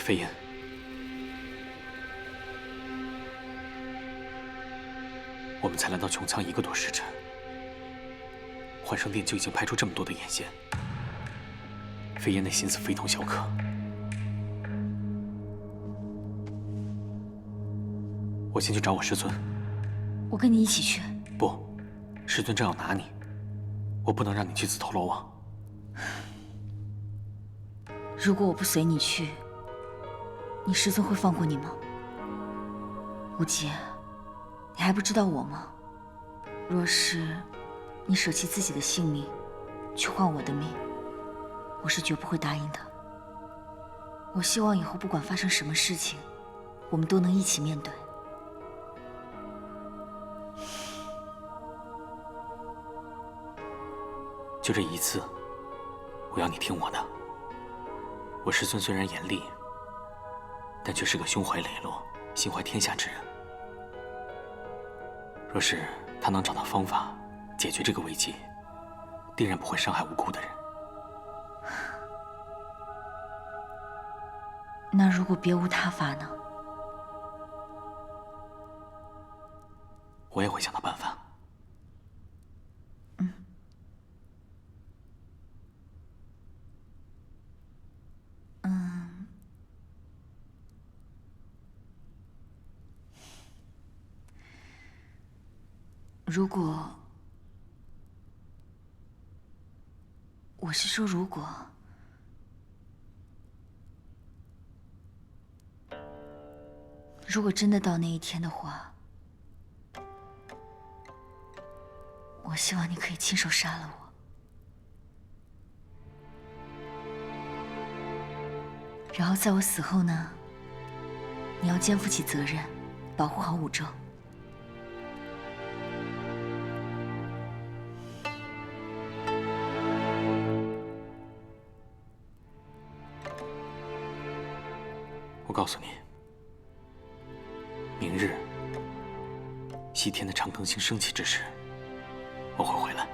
飞燕，我们才来到穹苍1个多时辰，幻生殿就已经派出这么多的眼线。飞燕那心思非同小可。我先去找我师尊。我跟你一起去。不，师尊正要拿你，我不能让你去自投罗网。如果我不随你去，你师尊会放过你吗？无极，你还不知道我吗？若是你舍弃自己的性命，去换我的命，我是绝不会答应的。我希望以后不管发生什么事情，我们都能一起面对。就这一次，我要你听我的。我师尊虽然严厉，但却是个胸怀磊落、心怀天下之人。若是他能找到方法解决这个危机，定然不会伤害无辜的人。那如果别无他法呢？我也会想到办法。如果，我是说如果真的到那一天的话，我希望你可以亲手杀了我，然后在我死后呢，你要肩负起责任，保护好五洲。我告诉你，明日西天的长庚星升起之时，我会回来。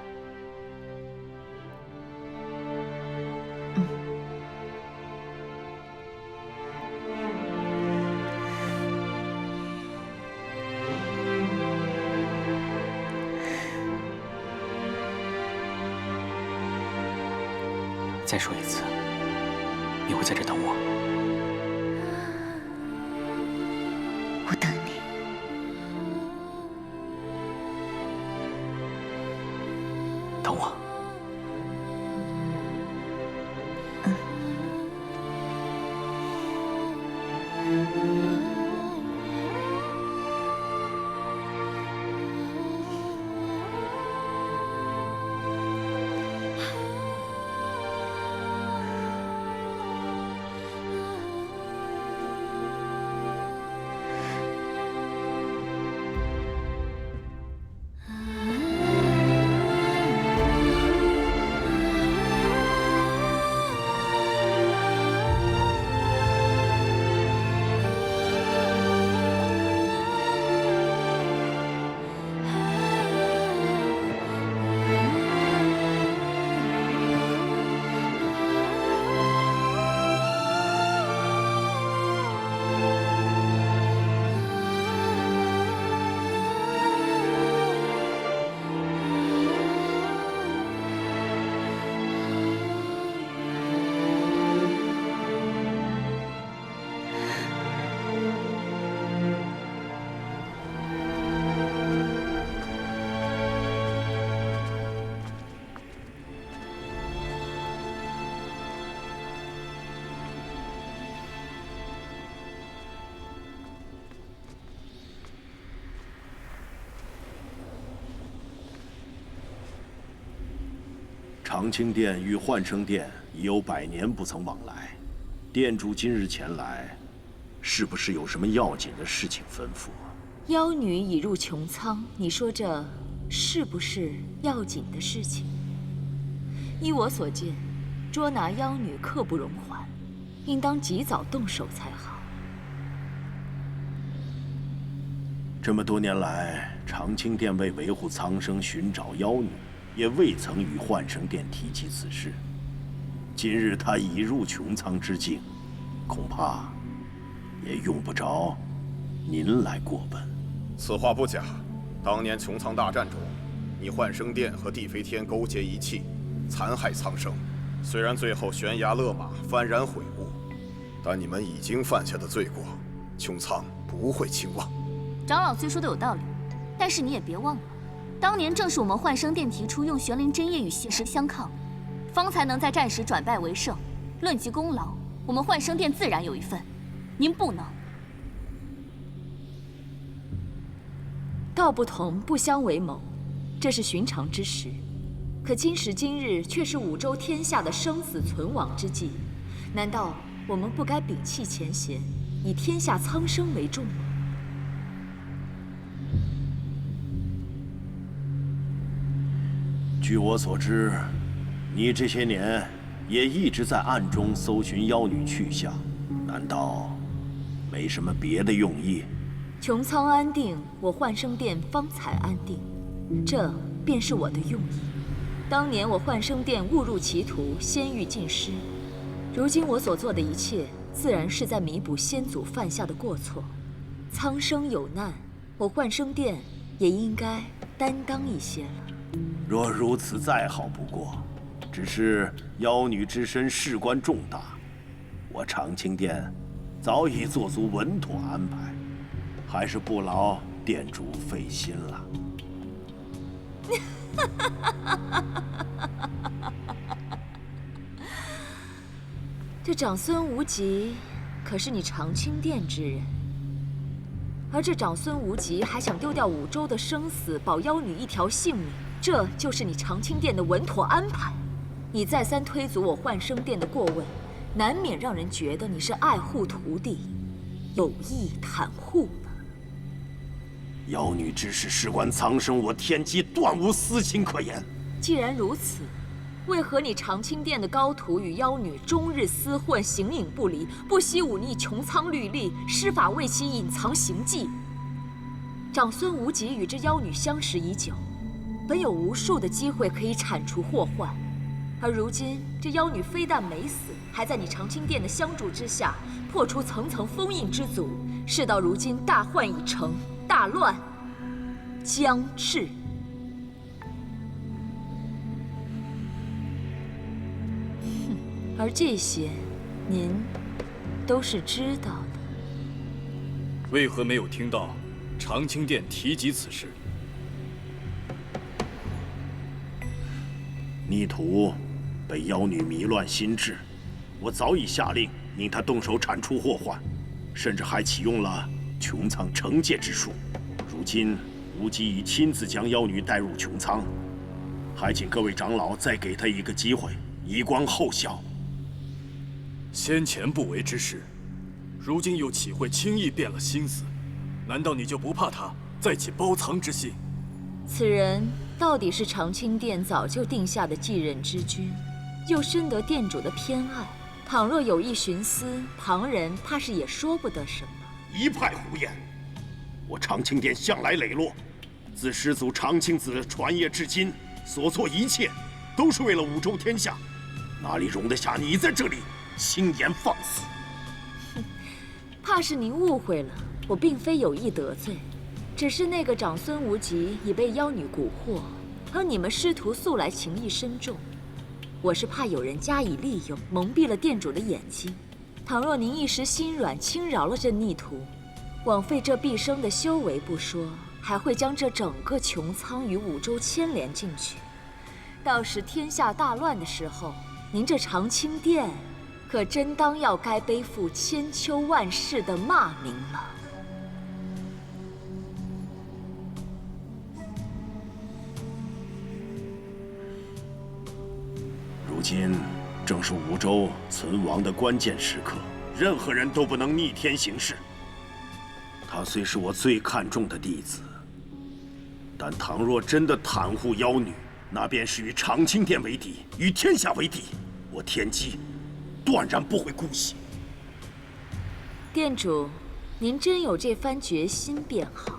再说一次，你会在这等我？我等你。等我。长青殿与幻生殿已有100年不曾往来，殿主今日前来，是不是有什么要紧的事情吩咐？妖女已入穹苍，你说这是不是要紧的事情？依我所见，捉拿妖女刻不容缓，应当及早动手才好。这么多年来，长青殿为维护苍生、寻找妖女，也未曾与幻生殿提起此事。今日他已入穹苍之境，恐怕也用不着您来过问。此话不假。当年穹苍大战中，你幻生殿和地飞天勾结一气，残害苍生。虽然最后悬崖勒马，幡然悔悟，但你们已经犯下的罪过，穹苍不会轻忘。长老虽说的有道理，但是你也别忘了，当年正是我们幻生殿提出用玄灵真液与现实相抗，方才能在战时转败为胜。论及功劳，我们幻生殿自然有一份，您不能。道不同不相为谋，这是寻常之事。可今时今日却是五州天下的生死存亡之际，难道我们不该摒弃前嫌，以天下苍生为重吗？据我所知，你这些年也一直在暗中搜寻妖女去向，难道没什么别的用意？穹苍安定，我幻生殿方才安定，这便是我的用意。当年我幻生殿误入歧途，仙域尽失，如今我所做的一切，自然是在弥补先祖犯下的过错。苍生有难，我幻生殿也应该担当一些了。若如此，再好不过。只是妖女之身事关重大，我长青殿早已做足稳妥安排，还是不劳殿主费心了。这长孙无极可是你长青殿之人，而这长孙无极还想丢掉五州的生死，保妖女一条性命，这就是你长青殿的稳妥安排。你再三推阻我幻生殿的过问，难免让人觉得你是爱护徒弟，有意袒护呢。妖女之事事关苍生，我天机断无私情可言。既然如此，为何你长青殿的高徒与妖女终日厮混，形影不离，不惜忤逆穹苍律例，施法为其隐藏行迹？长孙无极与这妖女相识已久，本有无数的机会可以铲除祸患，而如今这妖女非但没死，还在你长青殿的相助之下，破除层层封印之阻。事到如今，大患已成，大乱将至。而这些，您都是知道的。为何没有听到长青殿提及此事？逆徒被妖女迷乱心智，我早已下令令他动手铲除祸患，甚至还启用了穹苍惩戒之术。如今无极已亲自将妖女带入穹苍，还请各位长老再给他一个机会，以观后效。先前不为之事，如今又岂会轻易变了心思？难道你就不怕他再起包藏之心？此人到底是长青殿早就定下的继任之君，又深得殿主的偏爱。倘若有意徇私，旁人怕是也说不得什么。一派胡言！我长青殿向来磊落，自始祖长青子传业至今，所做一切都是为了五州天下，哪里容得下你在这里轻言放肆？怕是您误会了，我并非有意得罪，只是那个长孙无极已被妖女蛊惑，而你们师徒素来情谊深重，我是怕有人加以利用，蒙蔽了殿主的眼睛。倘若您一时心软，轻饶了这逆徒，枉费这毕生的修为不说，还会将这整个穹苍与五州牵连进去。到时天下大乱的时候，您这长青殿可真当要该背负千秋万世的骂名了。如今正是五州存亡的关键时刻，任何人都不能逆天行事。他虽是我最看重的弟子，但倘若真的袒护妖女，那便是与长青殿为敌，与天下为敌。我天机断然不会姑息。殿主，您真有这番决心便好，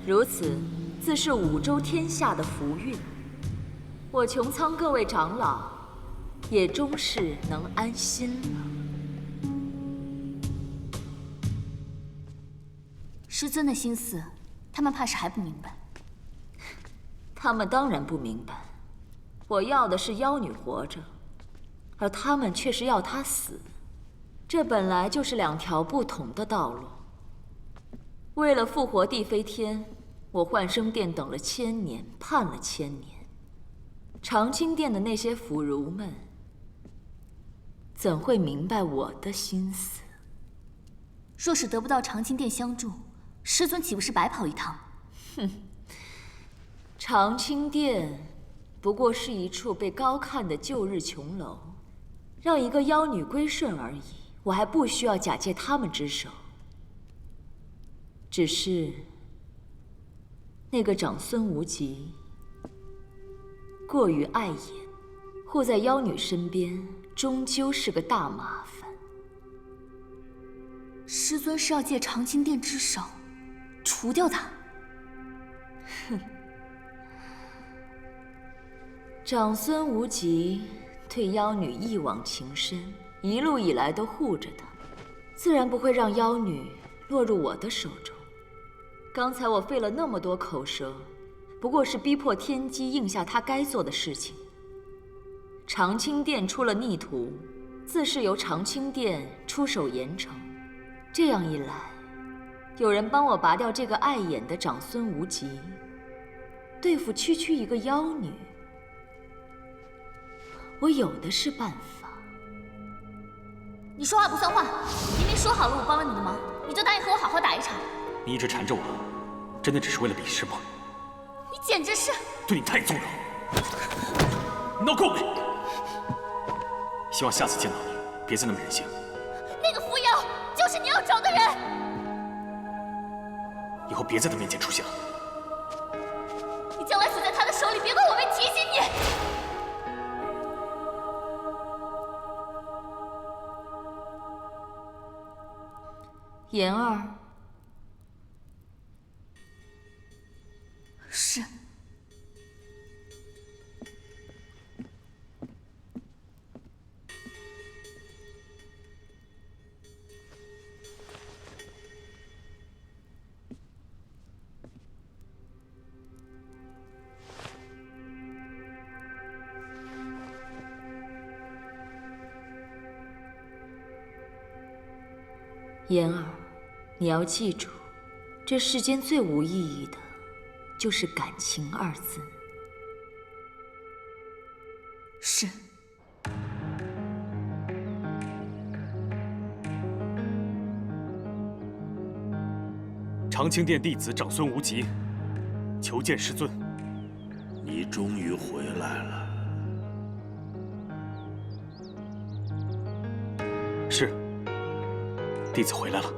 如此自是五州天下的福运。我穹苍各位长老，也终是能安心了。师尊的心思，他们怕是还不明白。他们当然不明白，我要的是妖女活着，而他们却是要她死。这本来就是两条不同的道路。为了复活帝飞天，我幻生殿等了1000年，盼了1000年。长青殿的那些腐儒们，怎会明白我的心思？若是得不到长青殿相助，师尊岂不是白跑一趟？哼，长青殿不过是一处被高看的旧日琼楼，让一个妖女归顺而已。我还不需要假借他们之手。只是那个长孙无极过于碍眼，护在妖女身边，终究是个大麻烦。师尊是要借长青殿之手除掉他？哼！长孙无极对妖女一往情深，一路以来都护着她，自然不会让妖女落入我的手中。刚才我费了那么多口舌，不过是逼迫天机应下他该做的事情。长青殿出了逆徒，自是由长青殿出手严惩。这样一来，有人帮我拔掉这个碍眼的长孙无极，对付区区一个妖女，我有的是办法。你说话不算话！明明说好了我帮了你的忙，你就答应和我好好打一场。你一直缠着我，真的只是为了比试吗？你简直是……对你太纵容，No go！ 希望下次见到你，别再那么任性。那个扶摇就是你要找的人，以后别在他面前出现了。你将来死在他的手里，别怪我没提醒你。妍儿，是。妍儿，你要记住，这世间最无意义的，就是感情2字。是。长青殿弟子长孙无极，求见师尊。你终于回来了。是。弟子回来了。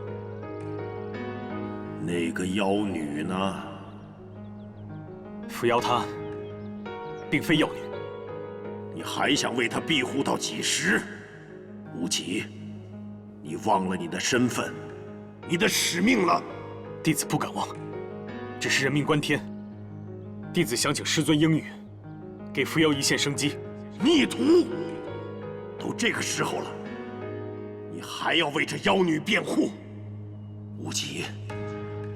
那个妖女呢？扶摇她，并非妖女。你还想为她庇护到几时？无极，你忘了你的身份，你的使命了。弟子不敢忘，只是人命关天。弟子想请师尊应允，给扶摇一线生机。逆徒！都这个时候了，你还要为这妖女辩护？无极，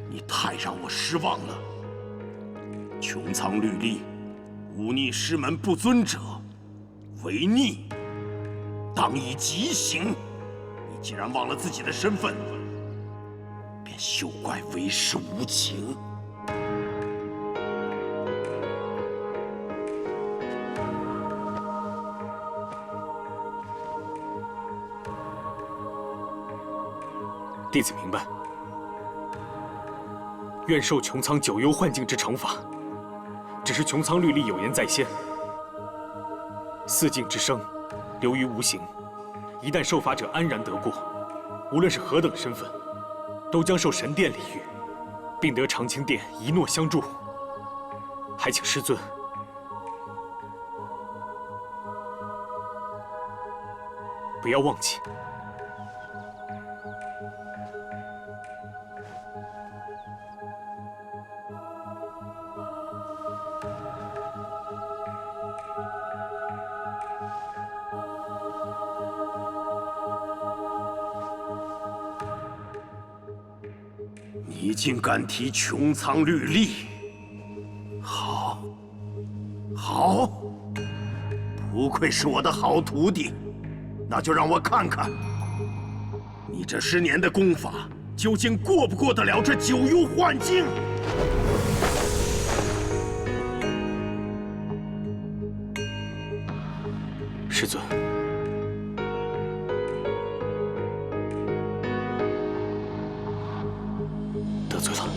你太让我失望了。穹苍律例，忤逆师门不尊者，违逆，当以极刑。你既然忘了自己的身份，便休怪为师无情。弟子明白，愿受穹苍九幽幻境之惩罚。只是穹苍律例有言在先，4境之声，流于无形。一旦受罚者安然得过，无论是何等身份，都将受神殿礼遇，并得长青殿一诺相助。还请师尊不要忘记。你竟敢提穹苍律例！好，好，不愧是我的好徒弟。那就让我看看，你这10年的功法究竟过不过得了这九幽幻境？师尊，得罪了。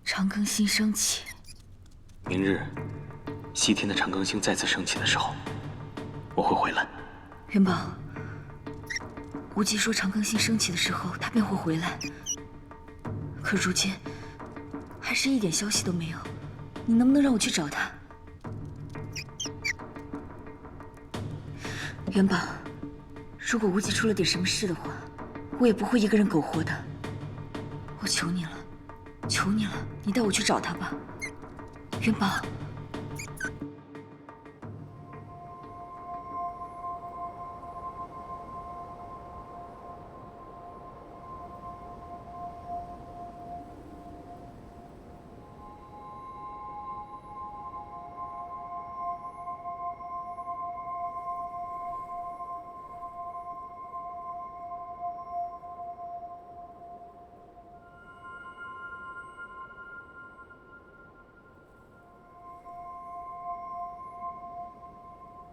长庚星升起，明日，西天的长庚星再次升起的时候，我会回来。元宝，无极说长庚星升起的时候，他便会回来。可如今，还是一点消息都没有。你能不能让我去找他？元宝，如果无极出了点什么事的话，我也不会一个人苟活的。我求你了，求你了，你带我去找他吧，元宝。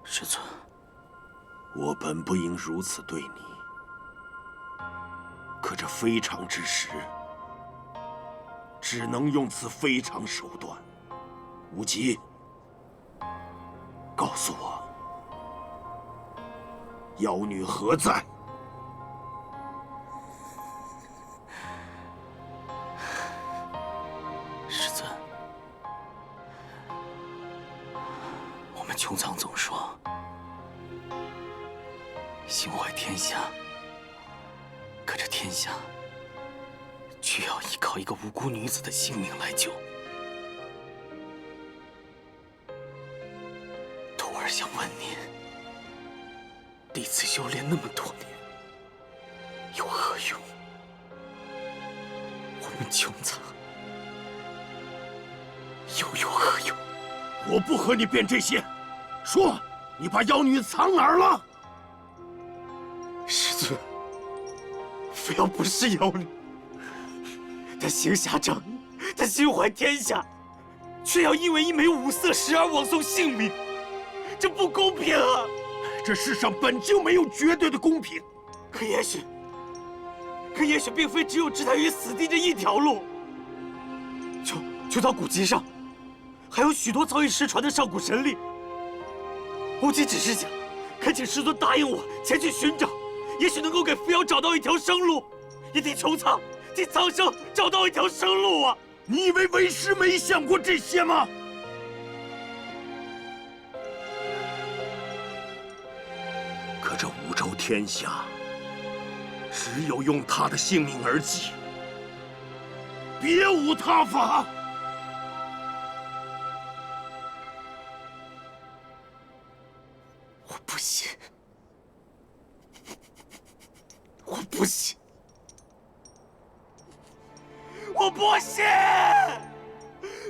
师尊，我本不应如此对你，可这非常之时，只能用此非常手段。无极，告诉我，妖女何在？师尊，我们穹苍总说心怀天下，可这天下却要依靠一个无辜女子的性命来救。徒儿想问您，弟子修炼那么多年，有何用？我们穹苍又有何用？我不和你辩这些，说，你把妖女藏哪儿了？师尊，非要不是妖女，她行侠仗义，她心怀天下，却要因为一枚五色石而枉送性命，这不公平啊！这世上本就没有绝对的公平。可也许并非只有置她于死地这一条路。就到古籍上，还有许多早已失传的上古神力。无极只是想恳请师尊答应我前去寻找，也许能够给扶摇找到一条生路，也替穹苍、替苍生找到一条生路啊！你以为为师没想过这些吗？可这五州天下，只有用他的性命而祭，别无他法。我不信，我不信，我不信，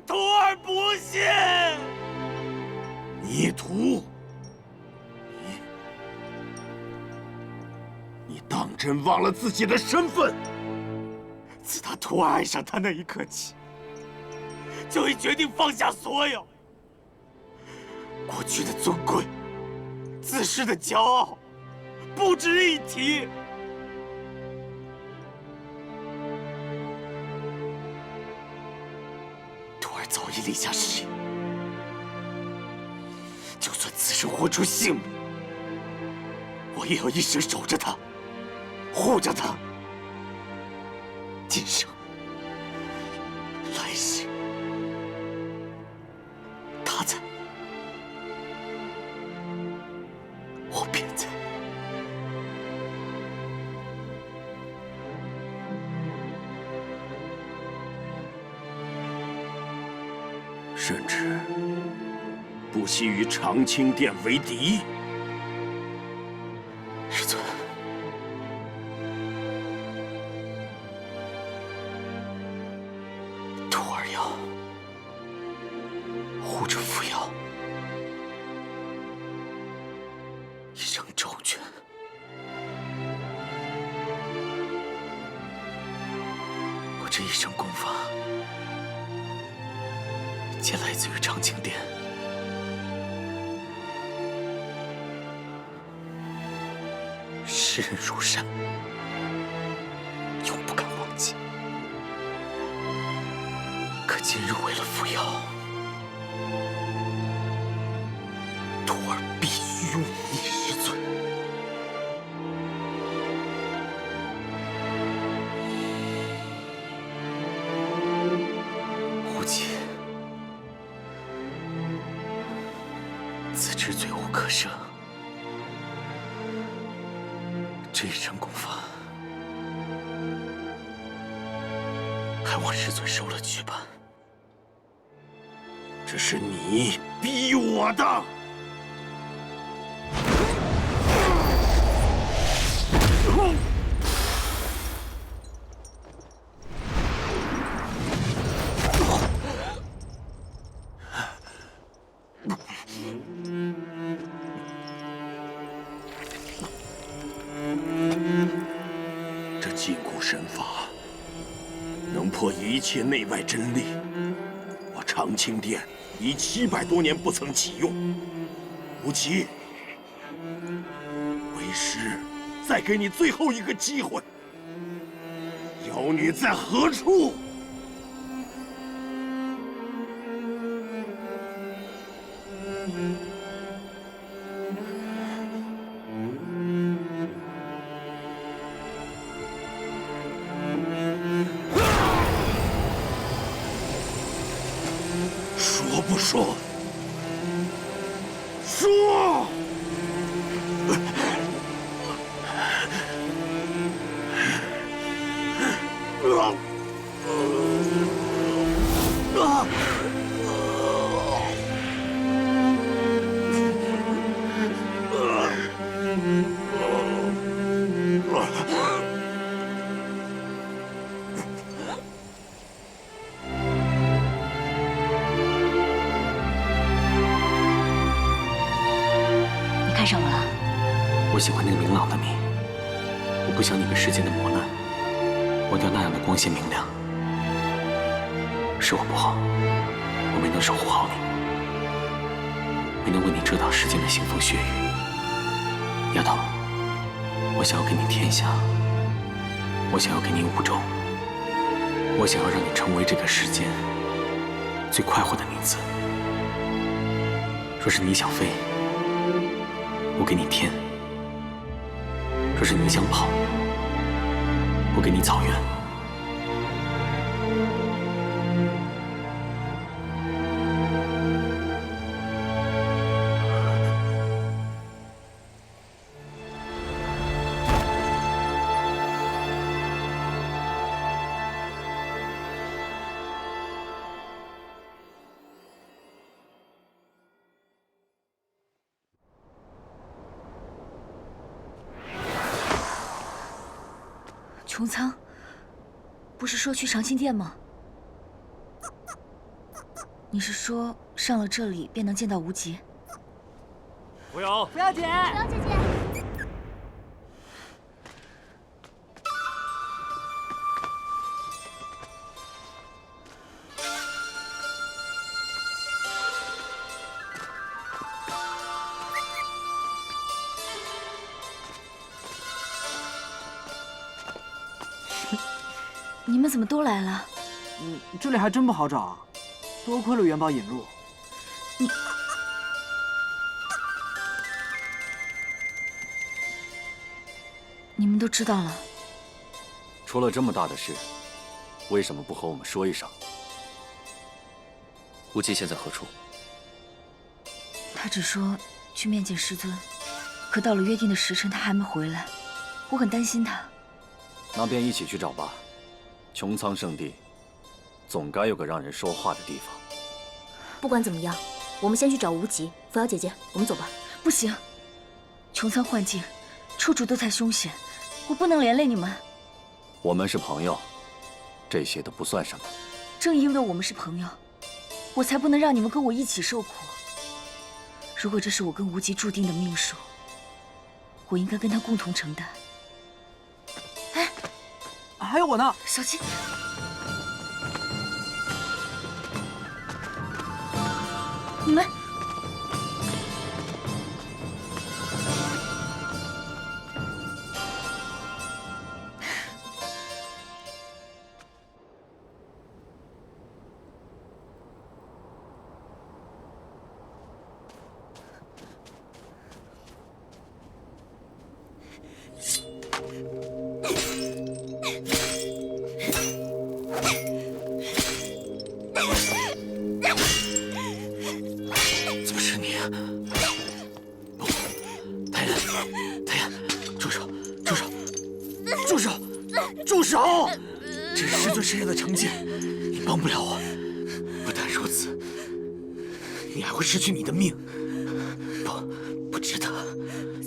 徒儿不信。孽徒，你当真忘了自己的身份？自打徒儿爱上他那一刻起，就已决定放下所有，过去的尊贵。自恃的骄傲，不值一提。徒儿早已立下誓言，就算此生豁出性命，我也要一生守着他，护着他。今生、来世，他在。我便在。甚至不惜与长青殿为敌。师尊，徒儿要护着扶摇。一生周全。我这一身功法，皆来自于长青殿。世人如山，永不敢忘记。可今日为了扶摇，徒儿必须忤逆师尊。无忌，自知罪无可赦，这一身功法，还望师尊收了去吧。这是你逼我的。这禁锢神法能破一切内外真力，我长青殿已700多年不曾启用。无极，为师再给你最后一个机会。妖女在何处？说不说？说！你看上我了？我喜欢那个明朗的你，我不想你被世间的磨难磨掉那样的光鲜明亮。是我不好，我没能守护好你，没能为你遮挡世间的腥风血雨。丫头，我想要给你天下，我想要给你五州，我想要让你成为这个世间最快活的女子。若是你想飞，我我给你天；若是你想跑，我给你草原。穹苍，不是说去长青殿吗？你是说上了这里便能见到无极？扶摇，扶摇姐，扶摇姐姐。你们怎么都来了？这里还真不好找啊，多亏了元宝引路。你们都知道了？出了这么大的事，为什么不和我们说一声？无极现在何处？他只说去面见师尊，可到了约定的时辰，他还没回来，我很担心他。那便一起去找吧。穹苍圣地，总该有个让人说话的地方。不管怎么样，我们先去找无极。扶摇姐姐，我们走吧。不行，穹苍幻境，处处都太凶险，我不能连累你们。我们是朋友，这些都不算什么。正因为我们是朋友，我才不能让你们跟我一起受苦。如果这是我跟无极注定的命数，我应该跟他共同承担。哎，还有我呢，小七。你们。怎么是你？不，太阳，太阳，住手！住手！住手！住手！这是师尊施下的惩戒，你帮不了我。不但如此，你还会失去你的命。不值得。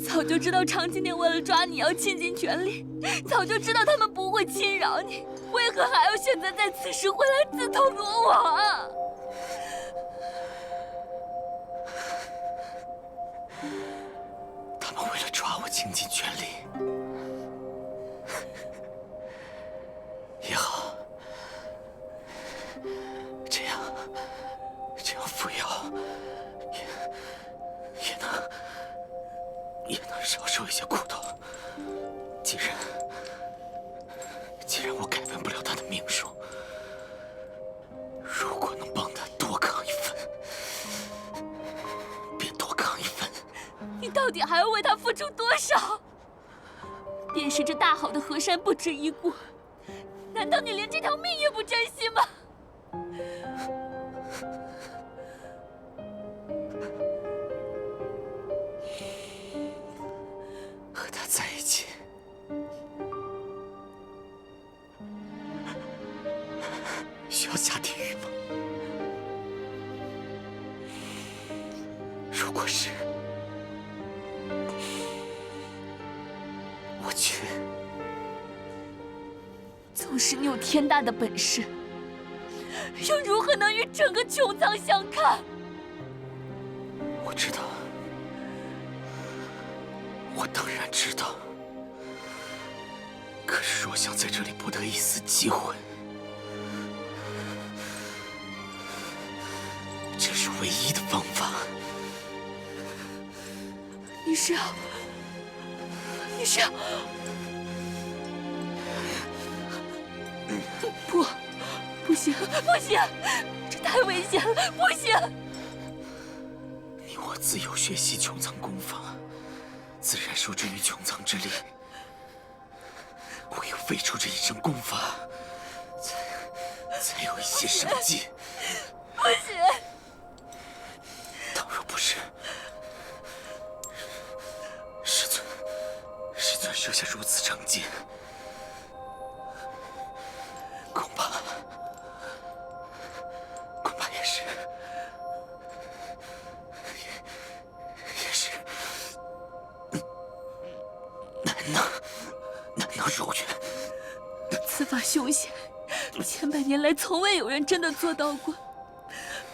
早就知道长青殿为了抓你要倾尽全力，早就知道他们不会侵扰你，为何还要选择在此时回来自投罗网啊？他们为了抓我倾尽全力。也好，这样扶摇也能少受一些苦头。既然我改变不了他的命数，如果能帮他多扛一分，便多扛一分。你到底还要为他付出多少？便是这大好的河山不值一顾，难道你连这条命也不珍惜吗？和他在一起，需要下地狱吗？如果是，我去。纵使你有天大的本事，又如何能与整个穹苍相抗？我知道，我当然知道。可是若想在这里博得一丝机会，这是唯一的方法。你是要？不行，这太危险了，不行！你我自由学习穹苍功法，自然受制于穹苍之力。唯有废除这一身功法，才有一些生机。不行！倘若不是师尊设下如此长剑，恐怕也是难能如愿。此法凶险，千百年来从未有人真的做到过。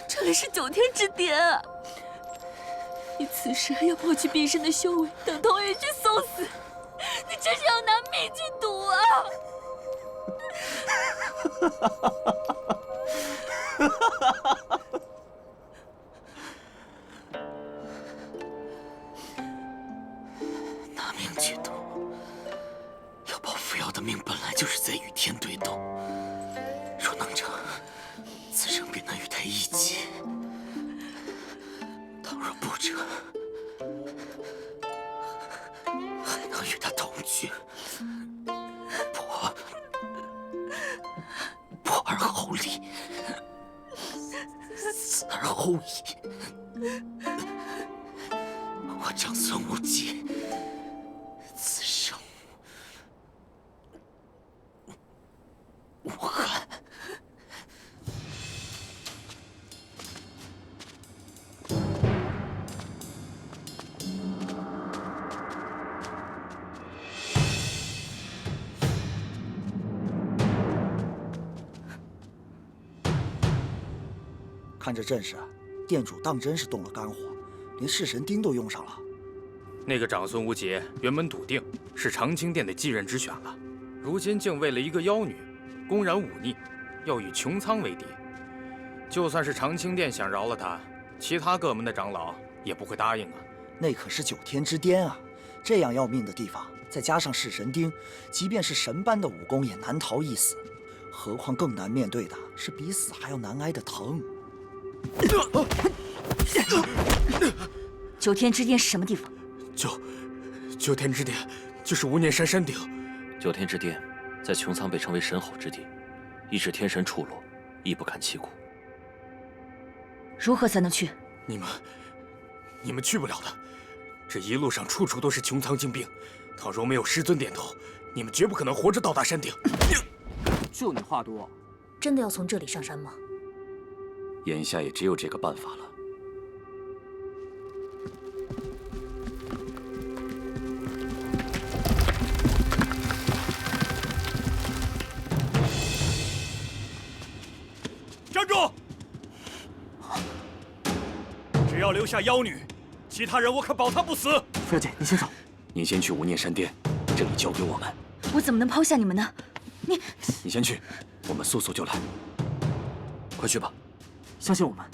这里是9天之巅啊！你此时要抛弃毕生的修为，等同于去送死，你这是要拿命去赌啊！拿命去赌，要报扶摇的命本来就是在与天对斗，若能成，此生便能与他一起；倘若不成，还能与他同去。破而后立，死而后已。我长孙无忌，此生无憾。看这阵势，店主当真是动了肝火，连弑神钉都用上了。那个长孙无极原本笃定是长青殿的继任之选了，如今竟为了一个妖女，公然忤逆，要与穹苍为敌。就算是长青殿想饶了他，其他各门的长老也不会答应啊。那可是9天之巅啊，这样要命的地方，再加上弑神钉，即便是神般的武功也难逃一死。何况更难面对的是比死还要难挨的疼。9天之巅是什么地方？九天之巅就是无念山山顶。9天之巅在穹苍被称为神吼之地，亦是天神处落，亦不堪其苦。如何才能去？你们去不了的。这一路上处处都是穹苍精兵，倘若没有师尊点头，你们绝不可能活着到达山顶。就你话多。真的要从这里上山吗？眼下也只有这个办法了。站住！只要留下妖女，其他人我可保他不死。傅小姐，你先走。您先去无念山殿，这里交给我们。我怎么能抛下你们呢？你先去，我们速速就来。快去吧。相信我们。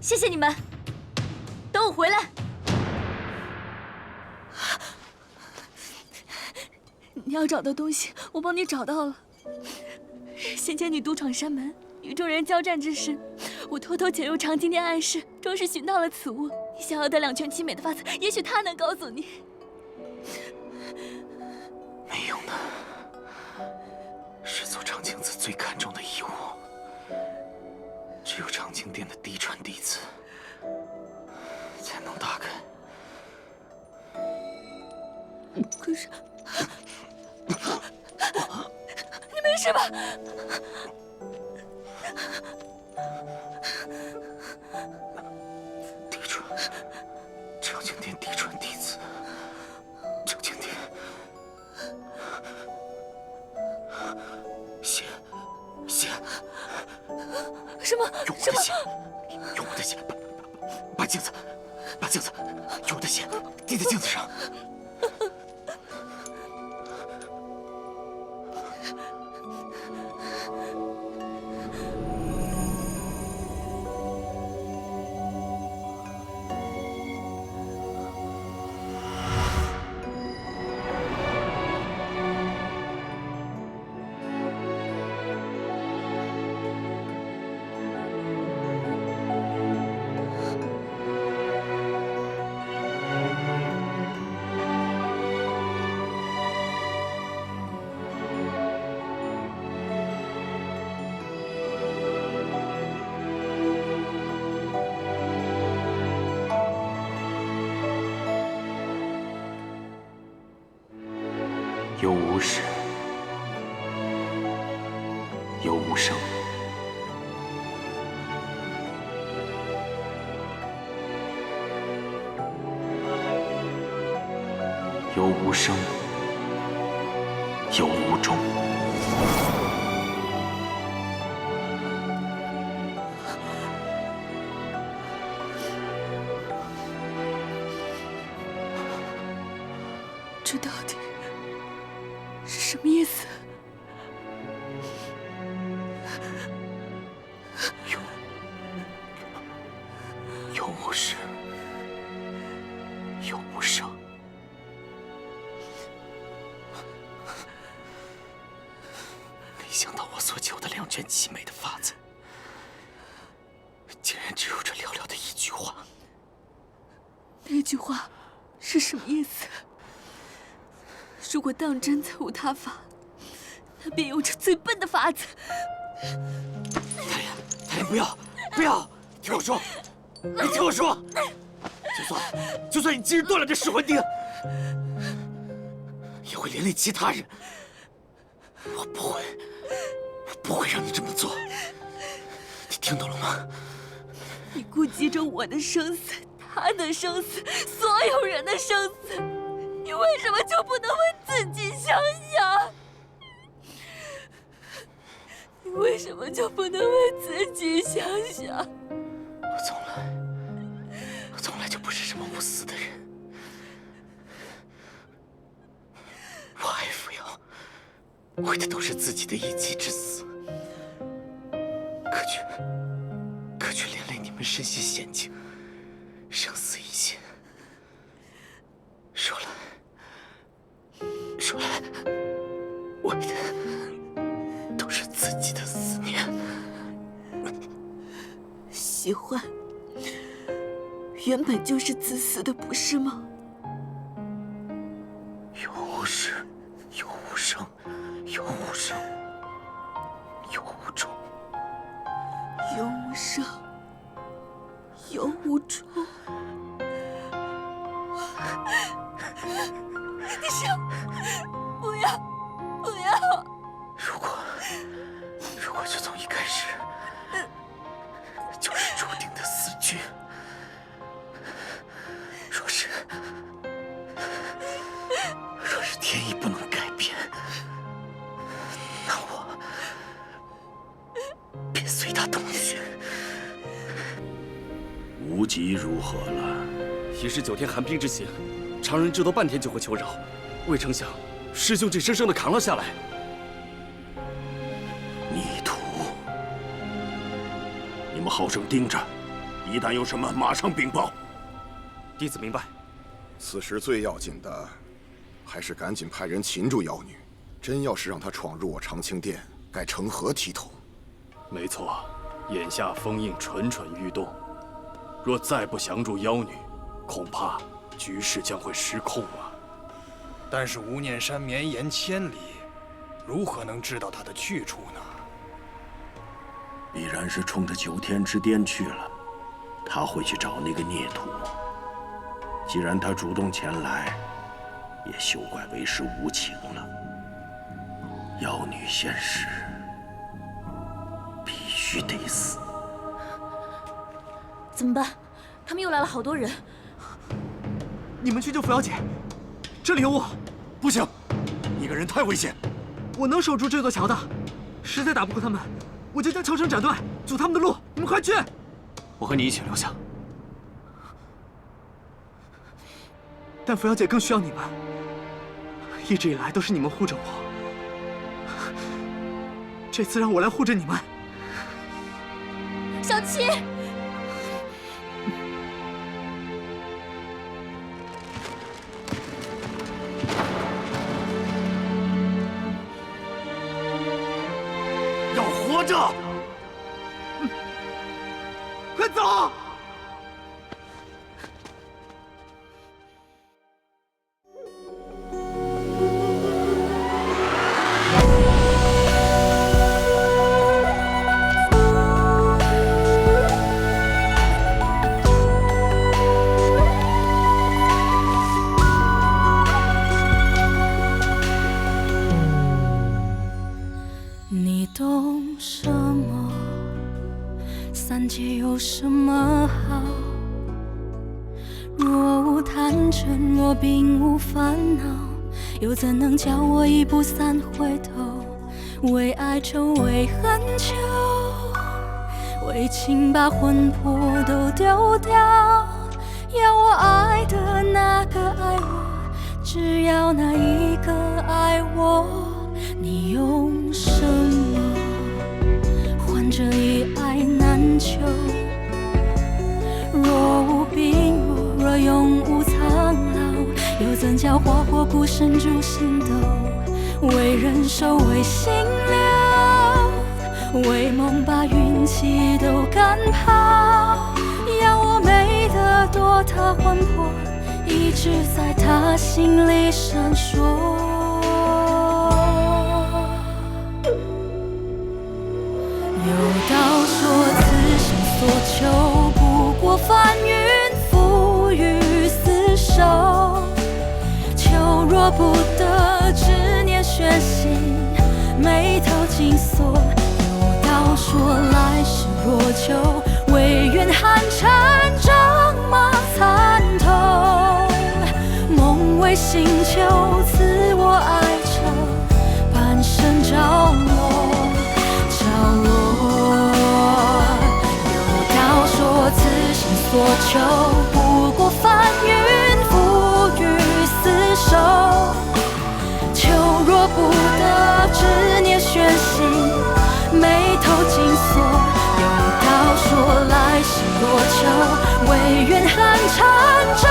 谢谢你们，等我回来。你要找的东西，我帮你找到了。先前你独闯山门，与众人交战之时，我偷偷潜入长青殿暗室，终是寻到了此物。你想要得2全其美的法子，也许他能告诉你。没用的，是族长青子最看重的遗物，只有长青殿的嫡传弟子才能打开。可是，你没事吧？嫡传。长青殿嫡传弟子，长青殿，血，什么？用我的血，用我的血，把镜子，用我的血滴在镜子上。有无始，有无生，有无生，有无终。这到底是什么意思？有无始，有无生。没想到我所求的两全其美的法子，竟然只有这寥寥的一句话。那句话是什么意思？如果当真再无他法，那便有这最笨的法子。太爷，不要！听我说，你听我说，就算你今日断了这噬魂钉，也会连累其他人。我不会让你这么做。你听懂了吗？你顾及着我的生死，他的生死，所有人的生死，你为什么就不能为自己想想？你为什么就不能为自己想想？我从来就不是什么无私的人。我爱扶摇，为的都是自己的一己之私，可却连累你们身陷险境，生死一线。说来，为的都是自己的思念。喜欢原本就是自私的，不是吗？有无始，有无生，有无生，有无终。有无生，有无终。你说，不要！如果这从一开始就是注定的死局，若是天意不能改变，那我便随他同去。无极如何了？已是9天寒冰之刑，常人至多半天就会求饶，未成想师兄竟生生的扛了下来。逆徒，你们好生盯着，一旦有什么，马上禀报。弟子明白。此时最要紧的，还是赶紧派人擒住妖女。真要是让她闯入我长青殿，该成何体统？没错，眼下封印蠢蠢欲动，若再不降住妖女，恐怕局势将会失控啊！但是无念山绵延千里，如何能知道他的去处呢？必然是冲着9天之巅去了。他会去找那个孽徒。既然他主动前来，也休怪为师无情了。妖女现世，必须得死。怎么办？他们又来了好多人。你们去救扶摇姐，这里有我。不行，一个人太危险。我能守住这座桥的，实在打不过他们，我就将桥绳斩断，阻他们的路。你们快去！我和你一起留下。但扶摇姐更需要你们，一直以来都是你们护着我，这次让我来护着你们。小七。要活着！快走！你懂什么？三界有什么好？若无贪嗔，若并无烦恼，又怎能叫我一步三回头？为爱愁，为恨求，为情把魂魄都丢掉。要我爱的那个爱我，只要那一个爱我。你用什么换这一爱难求？若无病弱，若永无苍老，又怎叫花火孤身筑心斗？为人守，为心留，为梦把运气都赶跑。要我美得多，他魂魄一直在他心里闪烁。有道说此生所求，不过翻云覆雨厮守。求若不得，执念悬心，眉头紧锁。有道说来世若求，唯愿寒蝉仗马参透。梦为星球，赐我爱愁，半生着落。此生所求，不过翻云覆雨厮守。求若不得，执念悬心，眉头紧锁。有道说来世若求，唯愿寒蝉仗